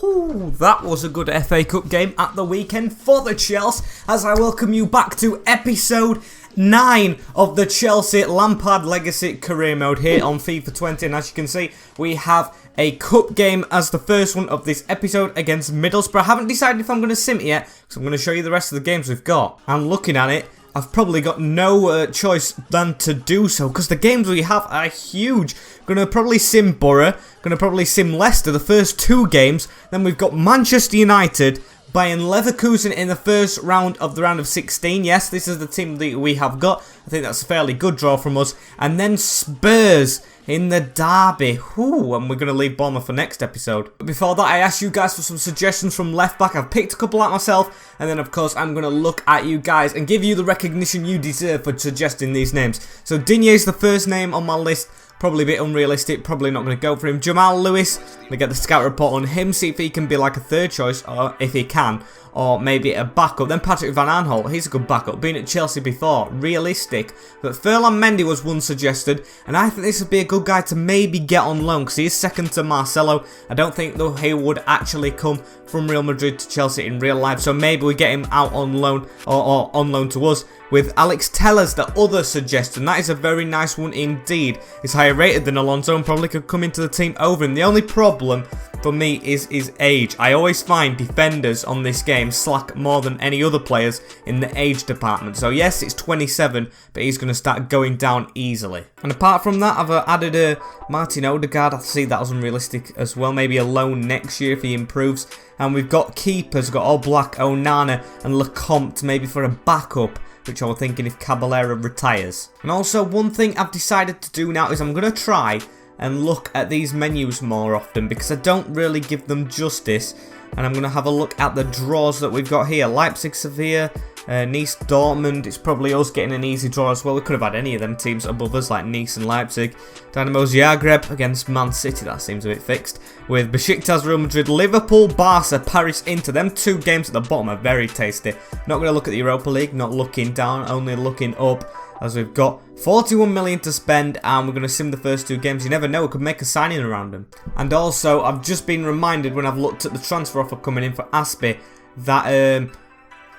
Woohoo! That was a good FA Cup game at the weekend for the Chelsea, as I welcome you back to episode 9 of the Chelsea Lampard Legacy Career Mode here on FIFA 20, and as you can see, we have a cup game as the first one of this episode against Middlesbrough. I haven't decided if I'm going to sim it yet, so I'm going to show you the rest of the games we've got. And looking at it, I've probably got no choice than to do so, because the games we have are huge. Going to probably sim Borough, going to probably sim Leicester, the first 2 games. Then we've got Manchester United, Bayern Leverkusen in the first round of the round of 16. Yes, this is the team that we have got. I think that's a fairly good draw from us. And then Spurs in the derby. Ooh, and we're going to leave Bournemouth for next episode. But before that, I asked you guys for some suggestions from left back. I've picked a couple out myself. And then, of course, I'm going to look at you guys and give you the recognition you deserve for suggesting these names. So, Digne's the first name on my list. Probably a bit unrealistic, probably not going to go for him. Jamal Lewis, I'm going to get the scout report on him, see if he can be like a third choice, or if he can, or maybe a backup. Then Patrick Van Aanholt, he's a good backup, been at Chelsea before, realistic. But Ferland Mendy was one suggested, and I think this would be a good guy to maybe get on loan, because he is second to Marcelo. I don't think though he would actually come from Real Madrid to Chelsea in real life, so maybe we get him out on loan, or on loan to us. With Alex Tellers, the other suggestion. That is a very nice one indeed. He's higher rated than Alonso and probably could come into the team over him. The only problem for me is his age. I always find defenders on this game slack more than any other players in the age department. So yes, it's 27, but he's going to start going down easily. And apart from that, I've added a Martin Odegaard. I see that as unrealistic as well. Maybe a loan next year if he improves. And we've got keepers. We've got Oblak, Onana and Lecomte maybe for a backup, which I was thinking if Caballero retires. And also one thing I've decided to do now is I'm going to try and look at these menus more often, because I don't really give them justice. And I'm going to have a look at the draws that we've got here. Leipzig, Sevilla, Nice, Dortmund. It's probably us getting an easy draw as well. We could have had any of them teams above us like Nice and Leipzig. Dynamo Zagreb against Man City. That seems a bit fixed. With Besiktas, Real Madrid, Liverpool, Barca, Paris, Inter. Them 2 games at the bottom are very tasty. Not going to look at the Europa League. Not looking down. Only looking up. As we've got 41 million to spend, and we're going to sim the first 2 games. You never know, we could make a signing around them. And also, I've just been reminded when I've looked at the transfer offer coming in for Aspie that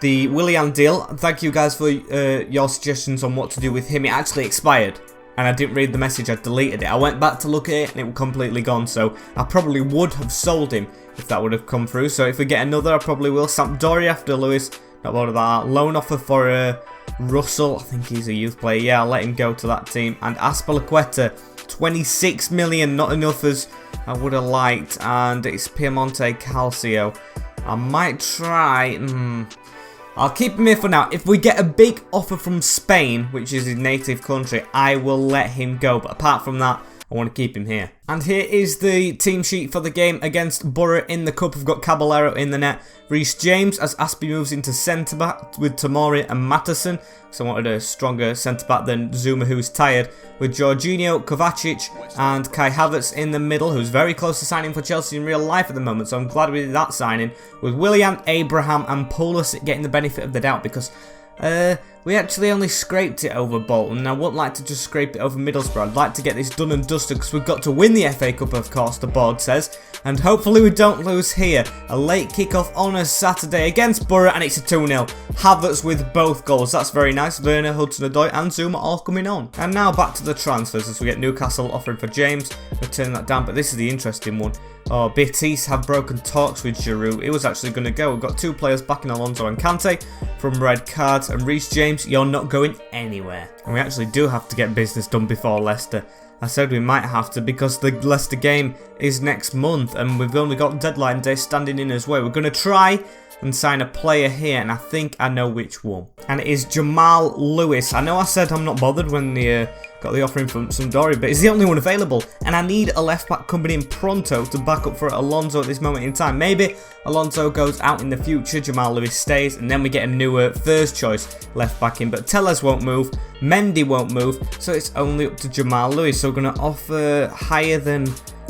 the Willian deal, thank you guys for your suggestions on what to do with him. It actually expired, and I didn't read the message, I deleted it. I went back to look at it, and it was completely gone, so I probably would have sold him if that would have come through. So if we get another, I probably will. Sampdoria after Lewis, not bothered about that. Loan offer for Russell, I think he's a youth player. Yeah, I'll let him go to that team. And Azpilicueta, 26 million, not enough as I would have liked. And it's Piemonte Calcio. I might try. I'll keep him here for now. If we get a big offer from Spain, which is his native country, I will let him go. But apart from that, I want to keep him here. And here is the team sheet for the game against Borough in the cup. We've got Caballero in the net. Reece James as Aspie moves into centre-back with Tomori and Matteson. So I wanted a stronger centre-back than Zuma, who's tired. With Jorginho, Kovacic and Kai Havertz in the middle, who's very close to signing for Chelsea in real life at the moment. So I'm glad we did that signing. With Willian, Abraham and Pulisic getting the benefit of the doubt, because we actually only scraped it over Bolton, and I wouldn't like to just scrape it over Middlesbrough. I'd like to get this done and dusted, because we've got to win the FA Cup, of course, the board says. And hopefully we don't lose here. A late kickoff on a Saturday against Borough, and it's a 2-0. Havertz with both goals. That's very nice. Werner, Hudson-Odoi and Zuma all coming on. And now back to the transfers, as we get Newcastle offering for James. We'll turn that down, but this is the interesting one. Oh, Betis have broken talks with Giroud. It was actually going to go. We've got 2 players backing Alonso and Kante from red cards. And Reece James, you're not going anywhere. And we actually do have to get business done before Leicester. I said we might have to, because the Leicester game is next month. And we've only got deadline day standing in as well. We're going to try and sign a player here, and I think I know which one. And it is Jamal Lewis. I know I said I'm not bothered when the got the offering from Sampdoria, but he's the only one available, and I need a left back coming in pronto to back up for Alonso at this moment in time. Maybe Alonso goes out in the future, Jamal Lewis stays, and then we get a newer first choice left back in. But Tellers won't move, Mendy won't move, so it's only up to Jamal Lewis. So we're going to offer higher than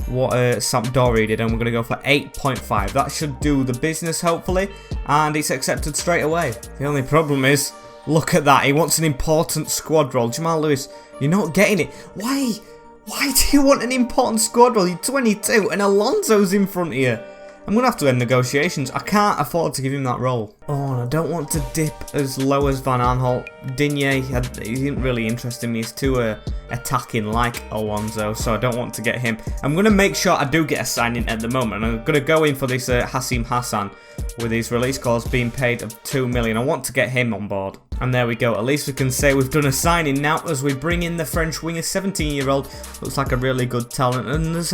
what Sampdoria did, and we're going to go for 8.5. That should do the business, hopefully, and it's accepted straight away. The only problem is, look at that, he wants an important squad role. Jamal Lewis, you're not getting it. Why do you want an important squad role? You're 22 and Alonso's in front of you. I'm going to have to end negotiations. I can't afford to give him that role. Oh, and I don't want to dip as low as Van Aanholt. Digne, he didn't really interest in me. He's too attacking like Alonso, so I don't want to get him. I'm going to make sure I do get a signing at the moment. I'm going to go in for this Hassim Hassan with his release clause being paid of 2 million. I want to get him on board. And there we go. At least we can say we've done a signing now as we bring in the French winger, 17-year-old. Looks like a really good talent. And there's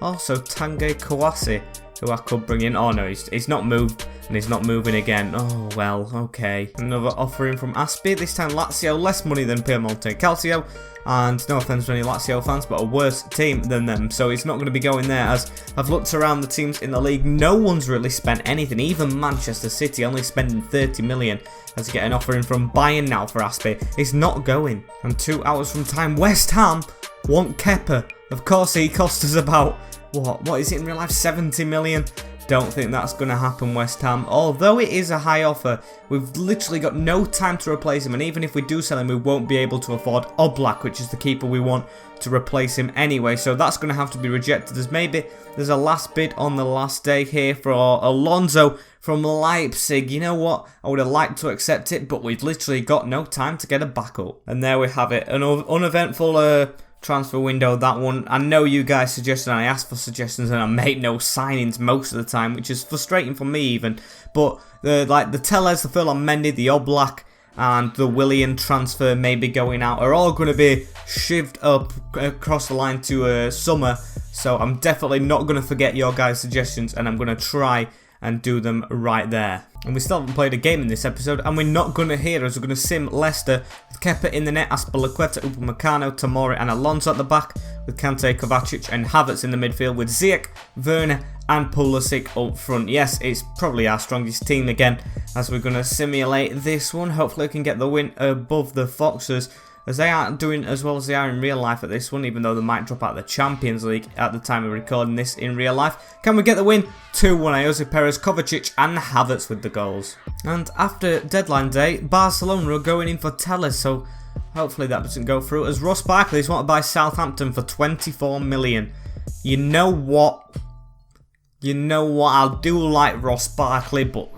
also Tanguy Kouassi, who I could bring in. Oh no, he's not moved, and he's not moving again. Oh well, okay. Another offering from Aspi, this time Lazio, less money than Piemonte Calcio, and no offense to any Lazio fans, but a worse team than them, so it's not going to be going there. As I've looked around the teams in the league, no one's really spent anything, even Manchester City only spending 30 million. As you get an offering from Bayern now for Aspi, it's not going. And 2 hours from time, West Ham want Kepa. Of course, he cost us about, what is it in real life, 70 million? Don't think that's going to happen, West Ham. Although it is a high offer, we've literally got no time to replace him. And even if we do sell him, we won't be able to afford Oblak, which is the keeper we want to replace him anyway. So that's going to have to be rejected. There's a last bid on the last day here for Alonso from Leipzig. You know what? I would have liked to accept it, but we've literally got no time to get a backup. And there we have it. An uneventful transfer window, that one. I know you guys suggested, and I asked for suggestions, and I made no signings most of the time, which is frustrating for me even. But the Tellez, the Furlong Mendy, the Oblak, and the Willian transfer maybe going out are all going to be shivved up across the line to summer. So I'm definitely not going to forget your guys' suggestions, and I'm going to try and do them right there. And we still haven't played a game in this episode, and we're not going to hear us. We're going to sim Leicester with Kepa in the net, Azpilicueta, Upamecano, Tomori and Alonso at the back, with Kante, Kovacic and Havertz in the midfield, with Ziyech, Werner and Pulisic up front. Yes, it's probably our strongest team again, as we're going to simulate this one. Hopefully we can get the win above the Foxes, as they aren't doing as well as they are in real life at this one, even though they might drop out of the Champions League at the time of recording this in real life. Can we get the win? 2-1, Jose Perez, Kovacic and Havertz with the goals. And after deadline day, Barcelona are going in for Tellez, so hopefully that doesn't go through, as Ross Barkley is wanted by Southampton for 24 million. You know what? I do like Ross Barkley, but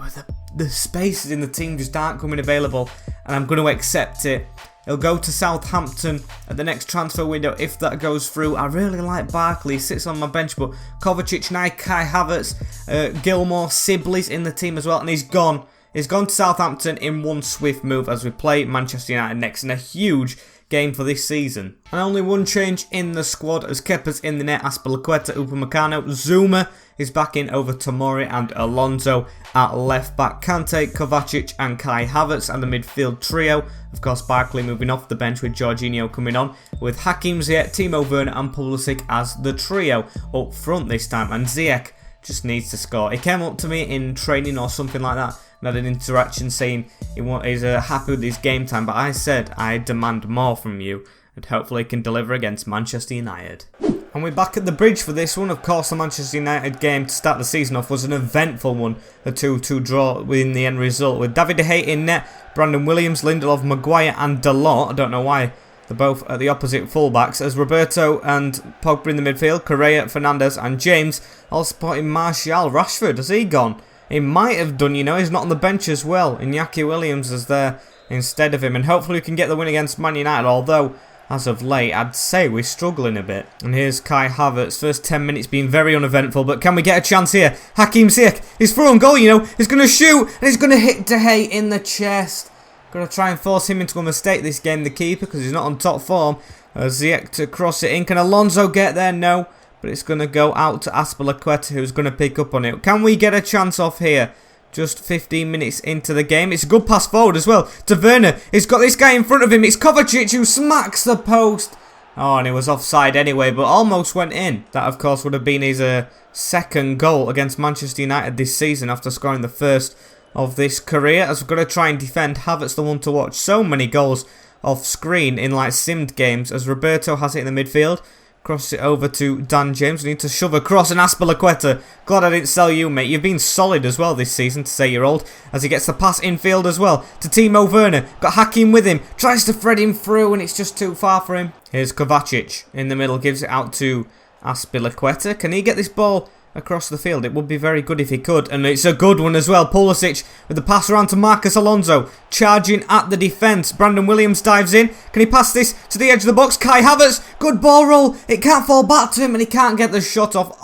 the spaces in the team just aren't coming available, and I'm going to accept it. He'll go to Southampton at the next transfer window if that goes through. I really like Barkley. He sits on my bench, but Kovacic, Kai Havertz, Gilmore, Sibley's in the team as well, and he's gone. He's gone to Southampton in one swift move as we play Manchester United next in a huge game for this season. And only one change in the squad, as Kepa's in the net, Azpilicueta, Upamecano, Zuma is back in over Tomori and Alonso at left back. Kante, Kovacic and Kai Havertz and the midfield trio. Of course, Barkley moving off the bench with Jorginho coming on, with Hakim Ziyech, Timo Werner and Pulisic as the trio up front this time. And Ziyech just needs to score. He came up to me in training or something like that and had an interaction saying he's happy with his game time, but I said I demand more from you, and hopefully he can deliver against Manchester United. And we're back at the bridge for this one. Of course, the Manchester United game to start the season off was an eventful one, a 2-2 draw in the end result, with David De Gea in net, Brandon Williams, Lindelof, Maguire and Dalot. I don't know why they're both at the opposite fullbacks, as Roberto and Pogba in the midfield, Correa, Fernandes and James, all supporting Martial. Rashford, has he gone? He might have done, he's not on the bench as well. Iñaki Williams is there instead of him, and hopefully we can get the win against Man United, although as of late I'd say we're struggling a bit. And here's Kai Havertz, first 10 minutes being very uneventful, but can we get a chance here? Hakim Ziyech, he's through on goal, he's going to shoot, and he's going to hit De Gea in the chest. Going to try and force him into a mistake this game, the keeper, because he's not on top form. Ziyech to cross it in, can Alonso get there? No. But it's going to go out to Azpilicueta, who's going to pick up on it. Can we get a chance off here? Just 15 minutes into the game. It's a good pass forward as well to Werner. He's got this guy in front of him. It's Kovacic who smacks the post. Oh, and it was offside anyway, but almost went in. That, of course, would have been his second goal against Manchester United this season after scoring the first of this career. As we're going to try and defend, Havertz the one to watch. So many goals off screen in like simmed games, as Roberto has it in the midfield. Cross it over to Dan James. We need to shove across, and Azpilicueta. Glad I didn't sell you, mate. You've been solid as well this season, to say you're old. As he gets the pass infield as well to Timo Werner. Got Hakim with him. Tries to thread him through, and it's just too far for him. Here's Kovacic in the middle. Gives it out to Azpilicueta. Can he get this ball across the field. It would be very good if he could, and it's a good one as well. Pulisic with the pass around to Marcus Alonso, charging at the defence. Brandon Williams dives in. Can he pass this to the edge of the box? Kai Havertz, good ball roll. It can't fall back to him, and he can't get the shot off.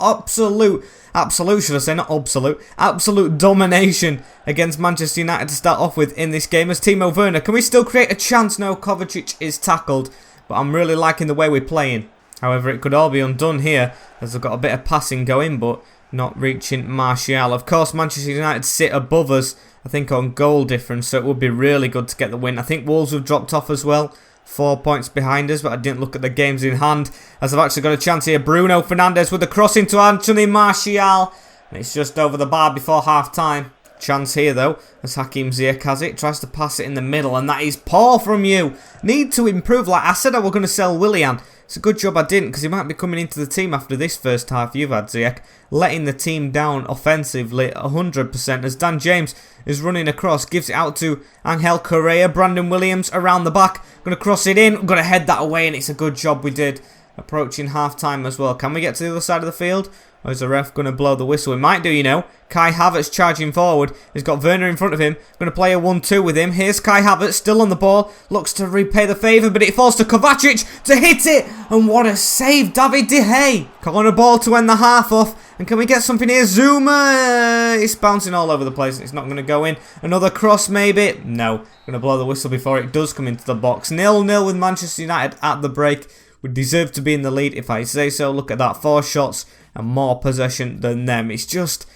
Absolute, should I say, not absolute. Absolute domination against Manchester United to start off with in this game as Timo Werner. Can we still create a chance? No, Kovacic is tackled, but I'm really liking the way we're playing. However, it could all be undone here as I've got a bit of passing going, but not reaching Martial. Of course, Manchester United sit above us, I think, on goal difference, so it would be really good to get the win. I think Wolves have dropped off as well. 4 points behind us, but I didn't look at the games in hand as I've actually got a chance here. Bruno Fernandes with the cross into Anthony Martial. And it's just over the bar before half-time. Chance here, though, as Hakim Ziyech has it. Tries to pass it in the middle, and that is poor from you. Need to improve. Like I said, I was going to sell Willian. It's a good job I didn't, because he might be coming into the team after this first half you've had, Ziyech. Letting the team down offensively 100% as Dan James is running across. Gives it out to Angel Correa. Brandon Williams around the back. Going to cross it in. Going to head that away, and it's a good job we did. Approaching half-time as well. Can we get to the other side of the field? Or is the ref going to blow the whistle? We might do, you know. Kai Havertz charging forward. He's got Werner in front of him. Going to play a 1-2 with him. Here's Kai Havertz still on the ball. Looks to repay the favour, but it falls to Kovacic to hit it. And what a save, David De Gea. Corner ball to end the half off. And can we get something here? Zuma! It's bouncing all over the place. It's not going to go in. Another cross maybe? No. Going to blow the whistle before it does come into the box. 0-0 with Manchester United at the break. We deserve to be in the lead if I say so. Look at that. 4 shots and more possession than them. It's just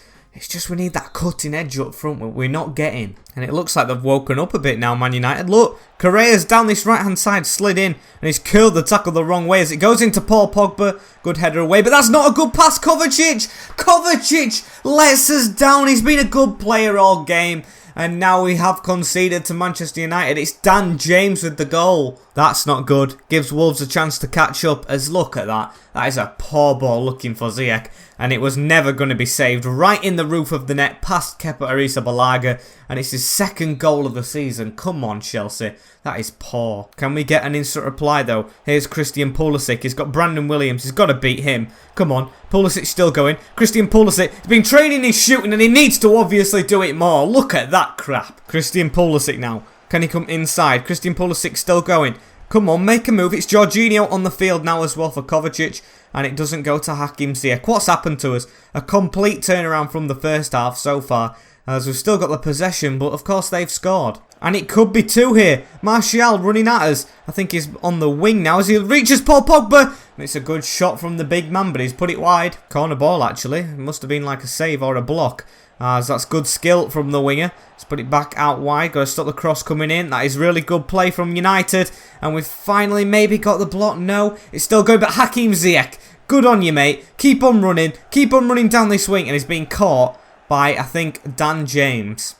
we need that cutting edge up front we're not getting. And it looks like they've woken up a bit now, Man United. Look, Correa's down this right-hand side, slid in, and he's curled the tackle the wrong way as it goes into Paul Pogba. Good header away, but that's not a good pass. Kovacic lets us down. He's been a good player all game. And now we have conceded to Manchester United. It's Dan James with the goal. That's not good. Gives Wolves a chance to catch up. As look at that. That is a poor ball looking for Ziyech. And it was never going to be saved. Right in the roof of the net. Past Kepa Arrizabalaga. And it's his second goal of the season. Come on, Chelsea. That is poor. Can we get an instant reply, though? Here's Christian Pulisic. He's got Brandon Williams. He's got to beat him. Come on. Pulisic's still going. Christian Pulisic has been training his shooting, and he needs to obviously do it more. Look at that crap. Christian Pulisic now. Can he come inside? Christian Pulisic still going. Come on, make a move. It's Jorginho on the field now as well for Kovacic. And it doesn't go to Hakim Ziyech. What's happened to us? A complete turnaround from the first half so far. As we've still got the possession, but of course they've scored. And it could be 2 here. Martial running at us. I think he's on the wing now as he reaches Paul Pogba. And it's a good shot from the big man, but he's put it wide. Corner ball, actually. It must have been like a save or a block. As that's good skill from the winger. Let's put it back out wide. Got to stop the cross coming in. That is really good play from United. And we've finally maybe got the block. No, it's still going, but Hakim Ziyech. Good on you, mate. Keep on running. Keep on running down this wing. And he's being caught by, I think, Dan James.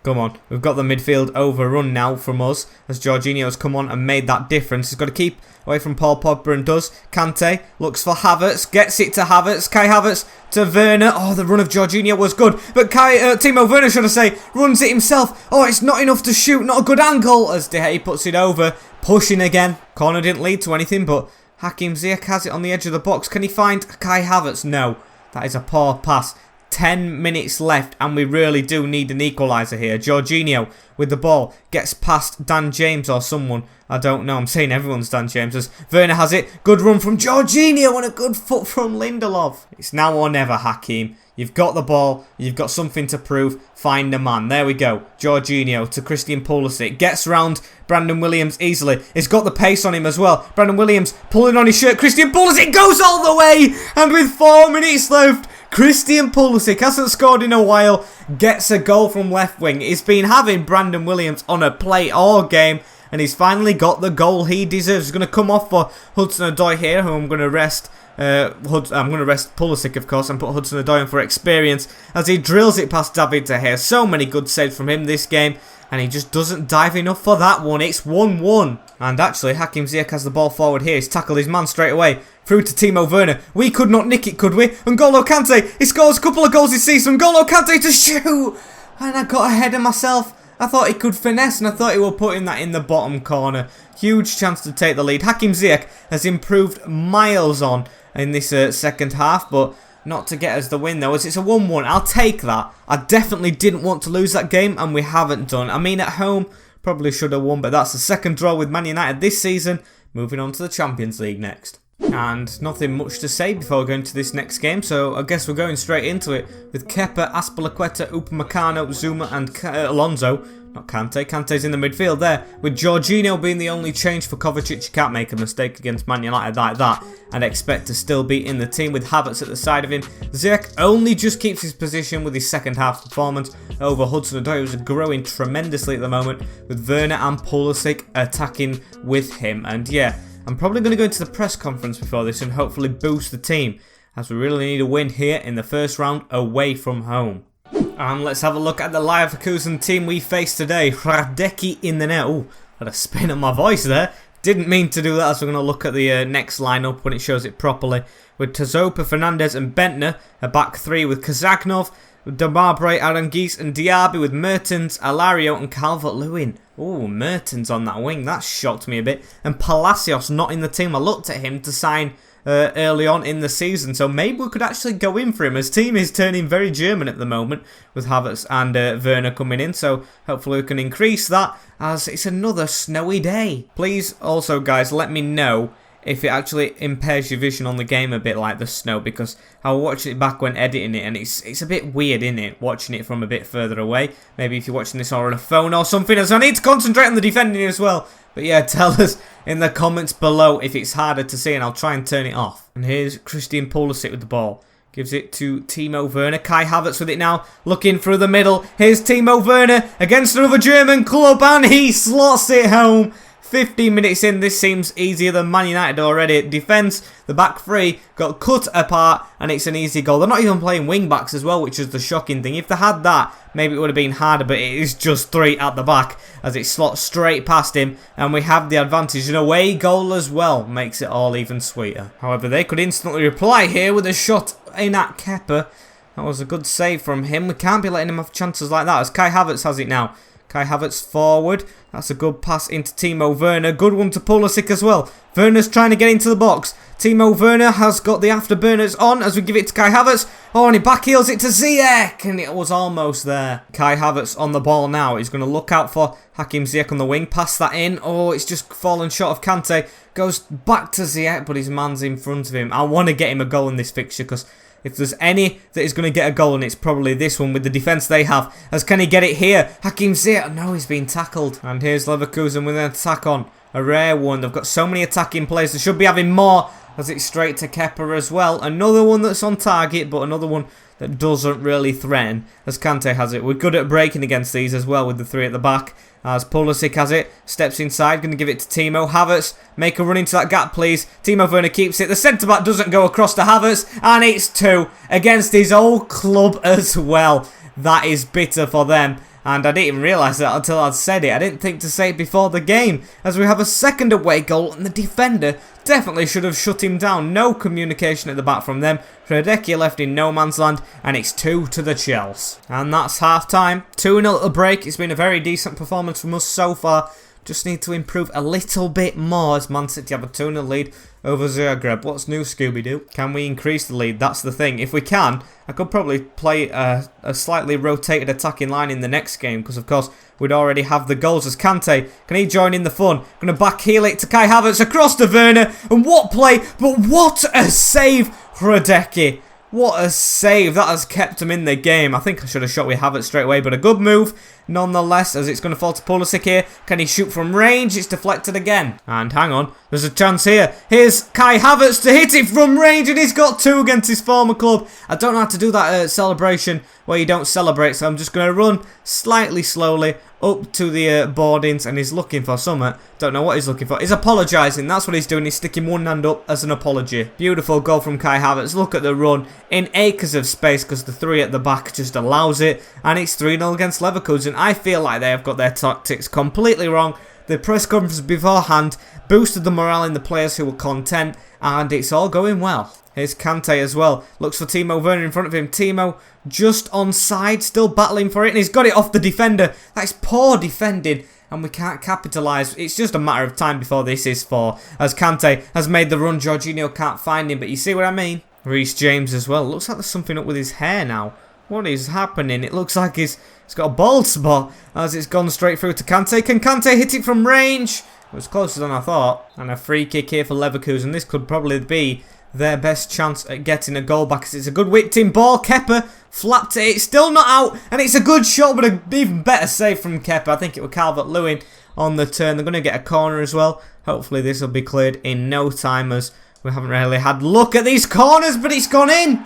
Come on, we've got the midfield overrun now from us as Jorginho's come on and made that difference. He's got to keep away from Paul Pogba and does. Kante looks for Havertz, gets it to Havertz. Kai Havertz to Werner. Oh, the run of Jorginho was good, but Timo Werner, should I say, runs it himself. Oh, it's not enough to shoot, not a good angle as De Gea puts it over. Pushing again. Corner didn't lead to anything, but Hakim Ziyech has it on the edge of the box. Can he find Kai Havertz? No, that is a poor pass. 10 minutes left and we really do need an equaliser here. Jorginho with the ball gets past Dan James or someone. I don't know. I'm saying everyone's Dan James as Werner has it. Good run from Jorginho and a good foot from Lindelof. It's now or never, Hakim. You've got the ball. You've got something to prove. Find a man. There we go. Jorginho to Christian Pulisic. Gets round Brandon Williams easily. He's got the pace on him as well. Brandon Williams pulling on his shirt. Christian Pulisic goes all the way. And with 4 minutes left, Christian Pulisic hasn't scored in a while. Gets a goal from left wing. He's been having Brandon Williams on a plate all game. And he's finally got the goal he deserves. He's going to come off for Hudson-Odoi here, who I'm going to rest. I'm going to rest Pulisic, of course, and put Hudson-Odoi in for experience as he drills it past David De Gea. So many good saves from him this game, and he just doesn't dive enough for that one. It's 1-1. And actually, Hakim Ziyech has the ball forward here. He's tackled his man straight away. Through to Timo Werner. We could not nick it, could we? N'Golo Kante, he scores a couple of goals this season. N'Golo Kante to shoot! And I got ahead of myself. I thought he could finesse, and I thought he would putting that in the bottom corner. Huge chance to take the lead. Hakim Ziyech has improved miles on in this second half, but not to get us the win though, as it's a 1-1. I'll take that. I definitely didn't want to lose that game, and we haven't done. I mean, at home, probably should have won, but that's the second draw with Man United this season. Moving on to the Champions League next. And nothing much to say before going to this next game, so I guess we're going straight into it with Kepa, Azpilicueta, Upamecano, Zuma and Alonso. Not Kante. Kante's in the midfield there, with Jorginho being the only change for Kovacic. You can't make a mistake against Man United like that and expect to still be in the team with Havertz at the side of him. Ziyech only just keeps his position with his second half performance over Hudson-Odoi, who's growing tremendously at the moment, with Werner and Pulisic attacking with him. And yeah, I'm probably going to go into the press conference before this and hopefully boost the team, as we really need a win here in the first round away from home. And let's have a look at the Leverkusen team we face today. Hradecky in the net. Oh, had a spin on my voice there. Didn't mean to do that, so we're going to look at the next lineup when it shows it properly. With Tazopa, Fernandes and Bentner, a back three with Kazagnov, Demabre, Aranguiz and Diaby, with Mertens, Alario and Calvert-Lewin. Oh, Mertens on that wing. That shocked me a bit. And Palacios not in the team. I looked at him to sign early on in the season, so maybe we could actually go in for him. His team is turning very German at the moment with Havertz and Werner coming in, so hopefully we can increase that as it's another snowy day. Please also, guys, let me know if it actually impairs your vision on the game a bit, like the snow, because I was watching it back when editing it and it's a bit weird, isn't it, watching it from a bit further away. Maybe if you're watching this on a phone or something, so I need to concentrate on the defending as well. But yeah, tell us in the comments below if it's harder to see and I'll try and turn it off. And here's Christian Pulisic with the ball. Gives it to Timo Werner. Kai Havertz with it now, looking through the middle. Here's Timo Werner against another German club and he slots it home. 15 minutes in, this seems easier than Man United already. Defence, the back three got cut apart and it's an easy goal. They're not even playing wing backs as well, which is the shocking thing. If they had that, maybe it would have been harder, but it is just three at the back as it slots straight past him and we have the advantage. An away goal as well makes it all even sweeter. However, they could instantly reply here with a shot in at Kepa. That was a good save from him. We can't be letting him have chances like that as Kai Havertz has it now. Kai Havertz forward. That's a good pass into Timo Werner. Good one to Pulisic as well. Werner's trying to get into the box. Timo Werner has got the afterburners on as we give it to Kai Havertz. Oh, and he backheels it to Ziyech. And it was almost there. Kai Havertz on the ball now. He's going to look out for Hakim Ziyech on the wing. Pass that in. Oh, it's just fallen short of Kante. Goes back to Ziyech, but his man's in front of him. I want to get him a goal in this fixture because if there's any that is going to get a goal, and it's probably this one with the defence they have. As can he get it here? Hakim Ziyech. No, he's been tackled. And here's Leverkusen with an attack on. A rare one. They've got so many attacking players. They should be having more. As it's straight to Kepa as well. Another one that's on target, but another one that doesn't really threaten. As Kante has it. We're good at breaking against these as well with the three at the back. As Pulisic has it, steps inside, going to give it to Timo. Havertz, make a run into that gap, please. Timo Werner keeps it. The centre-back doesn't go across to Havertz, and it's 2 against his old club as well. That is bitter for them, and I didn't even realise that until I'd said it. I didn't think to say it before the game, as we have a second away goal, and the defender definitely should have shut him down. No communication at the back from them. Hradecky left in no man's land, and it's 2 to the Chelsea. And that's half time. 2-0 at the break. It's been a very decent performance from us so far. Just need to improve a little bit more as Man City have a 2-0 lead over Zagreb. What's new, Scooby-Doo? Can we increase the lead? That's the thing. If we can, I could probably play a slightly rotated attacking line in the next game because, of course, we'd already have the goals as Kante. Can he join in the fun? Going to backheel it to Kai Havertz across to Werner. And what play, but what a save, Hradecky. What a save. That has kept him in the game. I think I should have shot with Havertz straight away, but a good move nonetheless, as it's going to fall to Pulisic here. Can he shoot from range? It's deflected again. And hang on, there's a chance here. Here's Kai Havertz to hit it from range, and he's got 2 against his former club. I don't know how to do that celebration where you don't celebrate, so I'm just going to run slightly slowly up to the boardings, and he's looking for something. Don't know what he's looking for. He's apologising. That's what he's doing. He's sticking one hand up as an apology. Beautiful goal from Kai Havertz. Look at the run in acres of space because the 3 at the back just allows it, and it's 3-0 against Leverkusen. I feel like they have got their tactics completely wrong. The press conference beforehand boosted the morale in the players who were content, and it's all going well. Here's Kante as well. Looks for Timo Werner in front of him. Timo just onside, still battling for it, and he's got it off the defender. That's poor defending, and we can't capitalise. It's just a matter of time before this is 4, as Kante has made the run. Jorginho can't find him, but you see what I mean? Reece James as well. Looks like there's something up with his hair now. What is happening? It looks like he's got a bald spot as it's gone straight through to Kante. Can Kante hit it from range? It was closer than I thought. And a free kick here for Leverkusen. This could probably be their best chance at getting a goal back. It's a good whipped in ball. Kepa flapped it. It's still not out. And it's a good shot, but an even better save from Kepa. I think it was Calvert-Lewin on the turn. They're going to get a corner as well. Hopefully this will be cleared in no time, as we haven't really had luck at these corners, but it's gone in.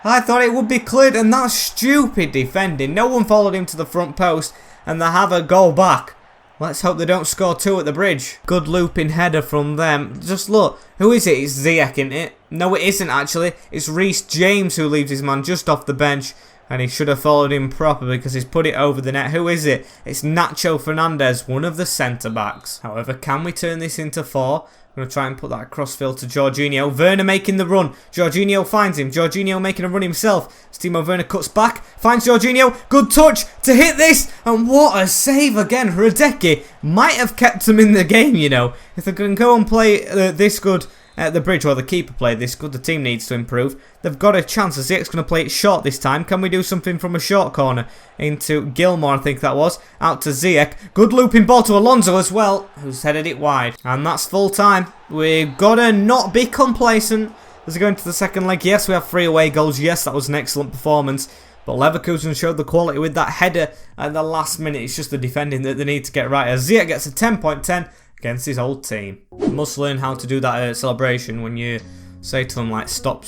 I thought it would be cleared, and that's stupid defending. No one followed him to the front post, and they have a goal back. Let's hope they don't score 2 at the bridge. Good looping header from them. Just look. Who is it? It's Ziyech, isn't it? No, it isn't actually. It's Reece James who leaves his man just off the bench. And he should have followed him properly because he's put it over the net. Who is it? It's Nacho Fernandez, one of the centre-backs. However, can we turn this into 4? I'm going to try and put that crossfield to Jorginho. Werner making the run. Jorginho finds him. Jorginho making a run himself. Timo Werner cuts back. Finds Jorginho. Good touch to hit this. And what a save again. Hradecki might have kept him in the game, you know. If they can go and play this good at the bridge, or the keeper played this good, the team needs to improve. They've got a chance. Ziyech's going to play it short this time. Can we do something from a short corner? Into Gilmore, I think that was. Out to Ziyech. Good looping ball to Alonso as well, who's headed it wide. And that's full time. We've got to not be complacent as we go into the second leg. Yes, we have 3 away goals. Yes, that was an excellent performance. But Leverkusen showed the quality with that header at the last minute. It's just the defending that they need to get right. As Ziyech gets a 10.10 against his old team. Must learn how to do that celebration when you say to them, like, stop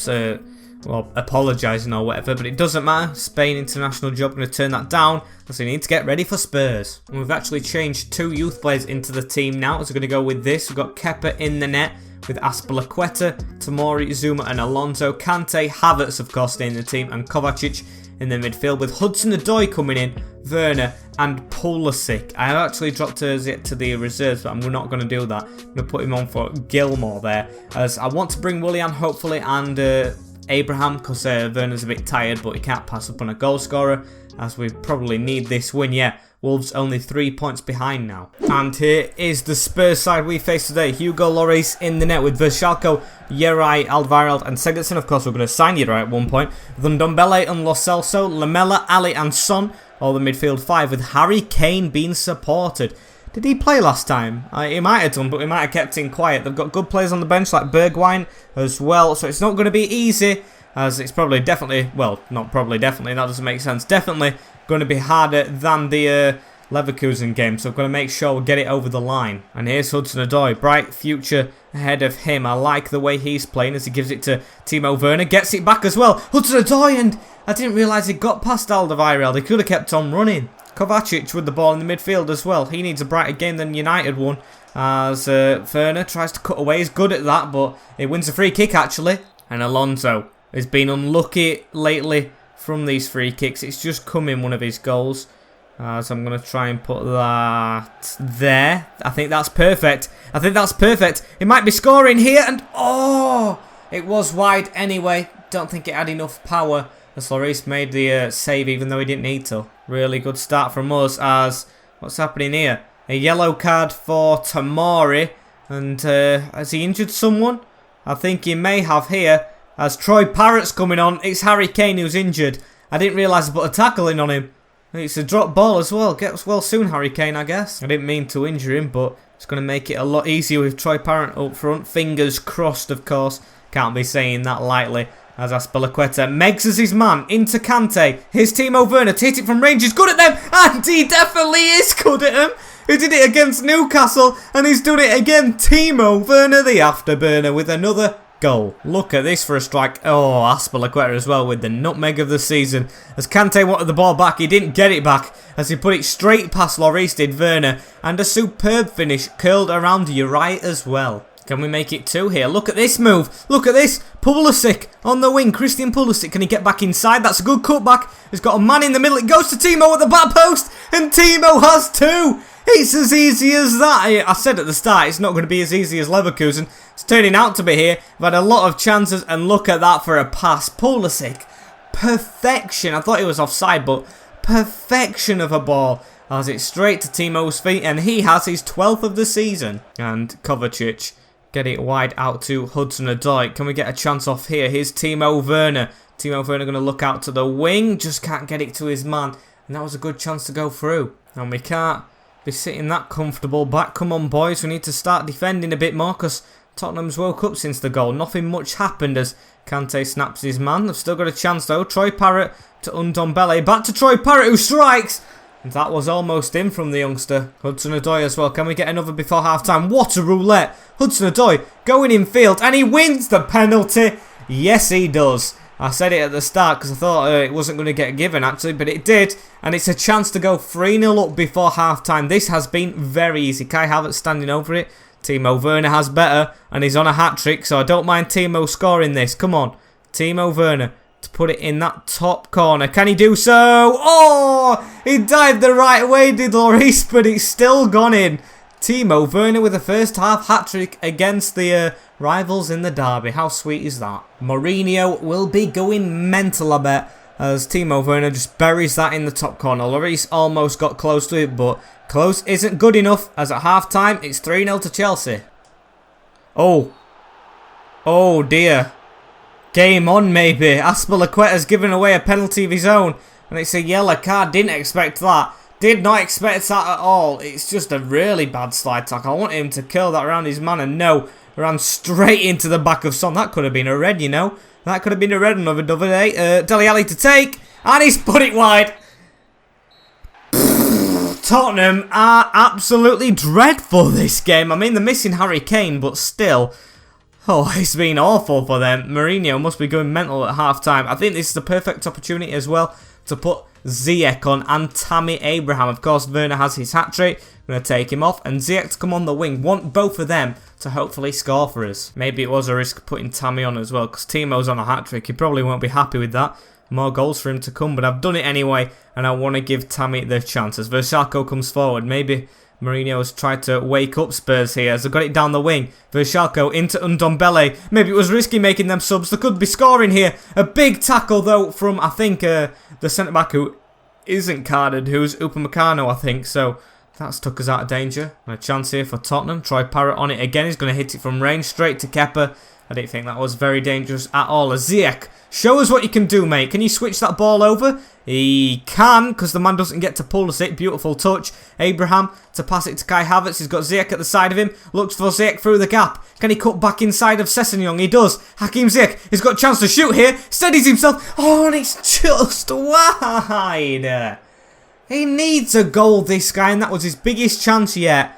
apologising or whatever, but it doesn't matter. Spain international job, going to turn that down because we need to get ready for Spurs. And we've actually changed 2 youth players into the team now, so we're going to go with this. We've got Kepa in the net with Azpilicueta, Tomori, Zuma and Alonso. Kante, Havertz of course staying in the team, and Kovacic in the midfield with Hudson-Odoi coming in, Werner and Pulisic. I actually dropped it to the reserves, but I'm not going to do that. I'm going to put him on for Gilmore there, as I want to bring Willian hopefully and Abraham, because Werner's a bit tired, but he can't pass up on a goal scorer, as we probably need this win. Yeah, Wolves only 3 points behind now. And here is the Spurs side we face today. Hugo Lloris in the net with Verschalco, Yeray, Alderweireld and Sigurdsson. Of course, we're going to sign Yeray at one point. Ndombele and Lo Celso, Lamela, Ali and Son. All the midfield 5 with Harry Kane being supported. Did he play last time? He might have done, but we might have kept him quiet. They've got good players on the bench like Bergwijn as well, so it's not going to be easy, as it's definitely, not probably, definitely, that doesn't make sense, definitely going to be harder than the Leverkusen game, so I've got to make sure we get it over the line. And here's Hudson-Odoi, bright future ahead of him. I like the way he's playing as he gives it to Timo Werner, gets it back as well. Hudson-Odoi, and I didn't realise he got past Alderweireld. He could have kept on running. Kovacic with the ball in the midfield as well. He needs a brighter game than United won, as Werner tries to cut away. He's good at that, but he wins a free kick actually. And Alonso has been unlucky lately from these free kicks. It's just come in one of his goals. So I'm going to try and put that there. I think that's perfect. It might be scoring here, and oh, it was wide anyway. Don't think it had enough power. As Lloris made the save even though he didn't need to. Really good start from us, as what's happening here? A yellow card for Tomori, and has he injured someone? I think he may have here, as Troy Parrott's coming on. It's Harry Kane who's injured. I didn't realise I put a tackle in on him. It's a drop ball as well. Gets well soon, Harry Kane, I guess. I didn't mean to injure him, but it's going to make it a lot easier with Troy Parrott up front. Fingers crossed, of course. Can't be saying that lightly. As Azpilicueta Megs as his man into Kante. Here's Timo Werner to hit it from range. He's good at them, and he definitely is good at them. He did it against Newcastle, and he's done it again. Timo Werner, the afterburner, with another goal. Look at this for a strike. Oh, Azpilicueta as well with the nutmeg of the season. As Kante wanted the ball back, he didn't get it back, as he put it straight past Lloris did Werner. And a superb finish curled around Yeray as well. Can we make it 2 here? Look at this move. Look at this. Pulisic on the wing. Christian Pulisic. Can he get back inside? That's a good cutback. He's got a man in the middle. It goes to Timo at the back post. And Timo has 2. It's as easy as that. I said at the start it's not going to be as easy as Leverkusen. It's turning out to be here. We've had a lot of chances. And look at that for a pass. Pulisic. Perfection. I thought he was offside, but perfection of a ball. As it's straight to Timo's feet. And he has his 12th of the season. And Kovacic get it wide out to Hudson-Odoi. Can we get a chance off here? Here's Timo Werner. Timo Werner going to look out to the wing. Just can't get it to his man. And that was a good chance to go through. And we can't be sitting that comfortable back. Come on, boys. We need to start defending a bit more because Tottenham's woke up since the goal. Nothing much happened as Kante snaps his man. They've still got a chance, though. Troy Parrott to Ndombele. Back to Troy Parrott, who strikes. And that was almost in from the youngster. Hudson-Odoi as well. Can we get another before half-time? What a roulette. Hudson-Odoi going in field. And he wins the penalty. Yes, he does. I said it at the start because I thought it wasn't going to get given, actually. But it did. And it's a chance to go 3-0 up before half-time. This has been very easy. Kai Havertz standing over it. Timo Werner has better. And he's on a hat-trick. So I don't mind Timo scoring this. Come on. Timo Werner to put it in that top corner. Can he do so? Oh! He dived the right way, did Lloris, but it's still gone in. Timo Werner with the first half hat-trick against the rivals in the derby. How sweet is that? Mourinho will be going mental, I bet, as Timo Werner just buries that in the top corner. Lloris almost got close to it, but close isn't good enough, as at half-time, it's 3-0 to Chelsea. Oh. Oh, dear. Game on, maybe. Azpilicueta's given away a penalty of his own. And it's a yellow card. Didn't expect that. Did not expect that at all. It's just a really bad slide tackle. I want him to kill that around his man. And no, ran straight into the back of Son. That could have been a red, you know. That could have been a red another day. Dele Alli to take. And he's put it wide. Tottenham are absolutely dreadful this game. I mean, they're missing Harry Kane, but still... Oh, it's been awful for them. Mourinho must be going mental at half-time. I think this is the perfect opportunity as well to put Ziyech on and Tammy Abraham. Of course, Werner has his hat-trick. I'm going to take him off. And Ziyech to come on the wing. Want both of them to hopefully score for us. Maybe it was a risk putting Tammy on as well because Timo's on a hat-trick. He probably won't be happy with that. More goals for him to come, but I've done it anyway. And I want to give Tammy the chance. As Versalco comes forward, maybe... Mourinho has tried to wake up Spurs here as they've got it down the wing. Versalco into Ndombele. Maybe it was risky making them subs. They could be scoring here. A big tackle though from, I think, the centre-back who isn't carded, who's Upamecano, I think. So that's took us out of danger. And a chance here for Tottenham. Troy Parrott on it again. He's going to hit it from range straight to Kepa. I didn't think that was very dangerous at all. Ziyech, show us what you can do, mate. Can you switch that ball over? He can, because the man doesn't get to Pulisic. Beautiful touch. Abraham to pass it to Kai Havertz. He's got Ziyech at the side of him. Looks for Ziyech through the gap. Can he cut back inside of Sessegnon? He does. Hakim Ziyech. He's got a chance to shoot here. Steadies himself. Oh, and it's just wide. He needs a goal, this guy, and that was his biggest chance yet.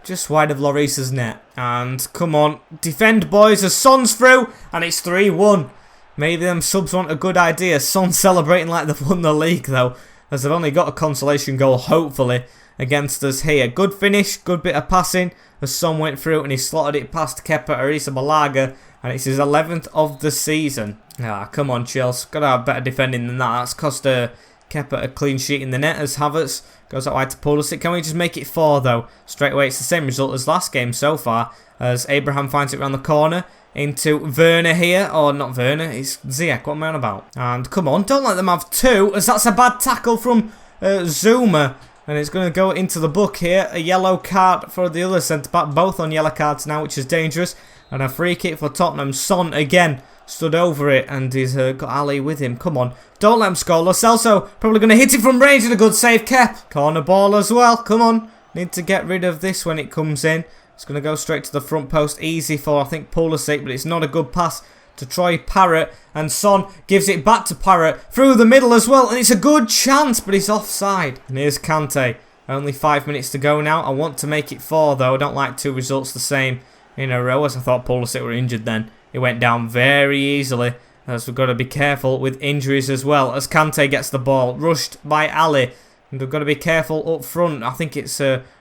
Just wide of Lloris's net. And come on, defend, boys, as Son's through. And it's 3-1. Maybe them subs want a good idea. Son celebrating like they've won the league, though. As they've only got a consolation goal, hopefully, against us here. Good finish, good bit of passing. As Son went through and he slotted it past Kepa Arrizabalaga. And it's his 11th of the season. Ah, come on, Chelsea. Got to have better defending than that. That's cost Kepa a clean sheet in the net as Havertz goes out wide to Pulisic. Can we just make it 4 though? Straight away it's the same result as last game so far. As Abraham finds it around the corner into Werner here. Or not Werner, it's Ziyech. What am I on about? And come on, don't let them have 2 as that's a bad tackle from Zuma. And it's going to go into the book here. A yellow card for the other centre-back. Both on yellow cards now, which is dangerous. And a free kick for Tottenham. Son again stood over it and he's got Ali with him. Come on. Don't let him score. Lo Celso probably going to hit it from range and a good save. Kep. Corner ball as well. Come on. Need to get rid of this when it comes in. It's going to go straight to the front post. Easy for, I think, Pulisic, but it's not a good pass to Troy Parrott. And Son gives it back to Parrott through the middle as well. And it's a good chance, but he's offside. And here's Kante. Only 5 minutes to go now. I want to make it 4, though. I don't like 2 results the same in a row, as I thought Pulisic were injured then. It went down very easily, as we've got to be careful with injuries as well. As Kante gets the ball, rushed by Ali. And we've got to be careful up front. I think it's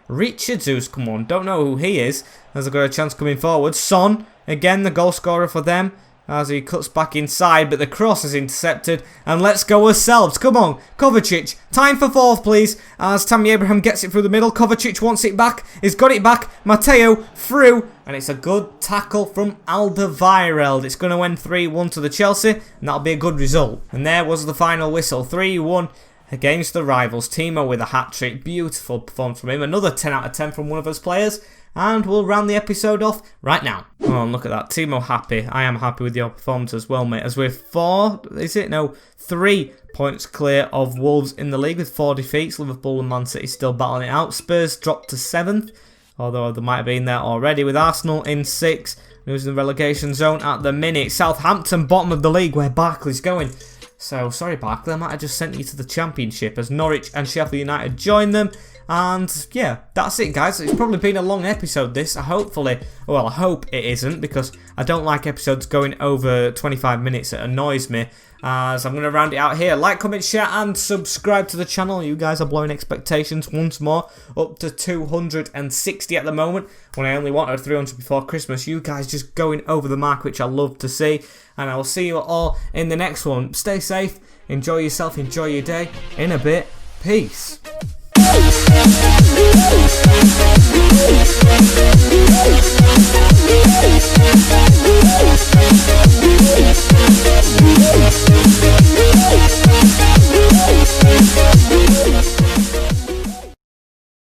Richards who's come on. Don't know who he is, as they've got a chance coming forward. Son, again, the goal scorer for them, as he cuts back inside, but the cross is intercepted. And let's go ourselves. Come on, Kovacic. Time for 4th, please. As Tammy Abraham gets it through the middle. Kovacic wants it back. He's got it back. Matteo through. And it's a good tackle from Alderweireld. It's going to end 3-1 to the Chelsea. And that'll be a good result. And there was the final whistle. 3-1 against the rivals. Timo with a hat-trick. Beautiful performance from him. Another 10 out of 10 from one of his players. and we'll round the episode off right now. Oh, and look at that. Timo happy. I am happy with your performance as well, mate, as we're 3 points clear of Wolves in the league with 4 defeats. Liverpool and Man City still battling it out. Spurs dropped to 7th, although they might have been there already, with Arsenal in 6th, who's in the relegation zone at the minute. Southampton bottom of the league, where Barkley's going. So, sorry Barkley, I might have just sent you to the Championship as Norwich and Sheffield United join them. And yeah, that's it guys. It's probably been a long episode this. I hope it isn't, because I don't like episodes going over 25 minutes. It annoys me. So I'm going to round it out here. Like, comment, share and subscribe to the channel. You guys are blowing expectations once more. Up to 260 at the moment, when I only wanted 300 before Christmas. You guys just going over the mark, which I love to see. And I will see you all in the next one. Stay safe, enjoy yourself, enjoy your day. In a bit, peace.